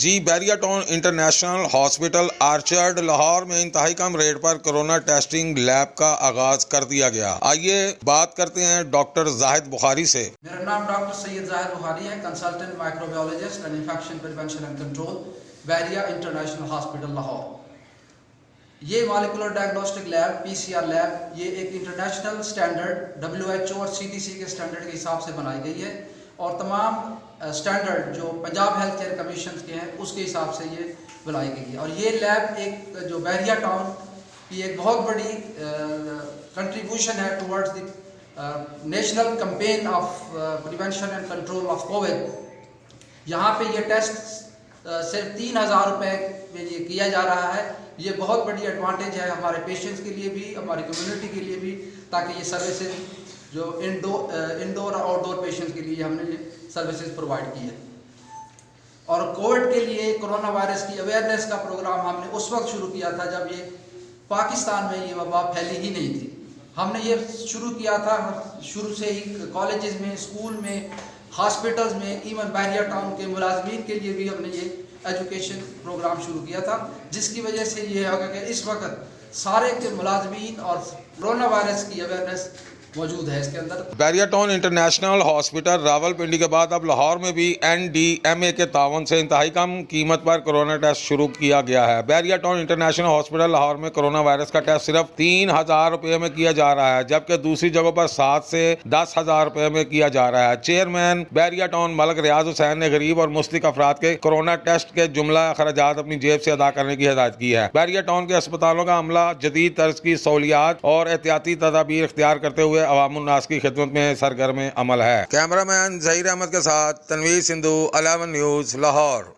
जी Bahria town international hospital orchard Lahore में इंतहाई कम रेट पर कोरोना टेस्टिंग लैब का आगाज कर दिया गया। आइए बात करते हैं डॉक्टर जाहिद बुखारी से। मेरा नाम डॉक्टर सैयद जाहिद बुखारी है, consultant microbiologist and infection prevention and control, Bahria international hospital Lahore. ये molecular diagnostic lab PCR lab, ये एक इंटरनेशनल स्टैंडर्ड WHO और CDC के स्टैंडर्ड के हिसाब से बनाई गई है और तमाम स्टैंडर्ड जो पंजाब हेल्थ केयर कमीशन के हैं उसके हिसाब से ये बनाई गई है। और ये लैब एक जो बैरिया टाउन की एक बहुत बड़ी कंट्रीब्यूशन है towards the national campaign of prevention and control of Covid. यहाँ पे ये टेस्ट सिर्फ 3,000 रुपये में ये किया जा रहा है। ये बहुत बड़ी एडवांटेज है हमारे पेशेंट्स के लिए भी, हमारी कम्युनिटी के लिए भी, ताकि ये सर्विसेज जो इंडोर और आउटडोर पेशेंट्स के लिए हमने ये सर्विसेज प्रोवाइड की है। और कोविड के लिए कोरोना वायरस की अवेयरनेस का प्रोग्राम हमने उस वक्त शुरू किया था जब ये पाकिस्तान में ये वबा फैली ही नहीं थी। हमने ये शुरू किया था शुरू से ही कॉलेजेस में, स्कूल में, हॉस्पिटल्स में, इवन बैरिया टाउन के मुलाजमीन के लिए भी हमने ये एजुकेशन प्रोग्राम शुरू किया था, जिसकी वजह से ये होगा कि इस वक्त सारे के मुलाजमीन और कोरोना वायरस की अवेयरनेस मौजूद है इसके अंदर। Bahria town international Hospital Rawalpindi के बाद अब लाहौर में भी NDMA के तावन से इंतहाई कम कीमत पर कोरोना टेस्ट शुरू किया गया है। Bahria town international hospital Lahore में कोरोना वायरस का टेस्ट सिर्फ 3,000 रुपये में किया जा रहा है, जबकि दूसरी जगहों पर 7 से 10,000 रुपये में किया जा रहा है। चेयरमैन बैरिया टाउन मलक रियाज हुसैन ने गरीब और मुस्तक अफराद के कोरोना टेस्ट के जुमला खर्चात अपनी जेब से अदा करने की हिदायत की है। बैरिया टाउन के अस्पतालों का अमला जदीद तर्ज की सहूलियात और एहतियाती तदाबीर इख्तियार करते हुए अवामुन्नास की खिदमत में सरगर्म अमल है। कैमरामैन जहीर अहमद के साथ तनवीर सिंधु, 11 न्यूज़ लाहौर।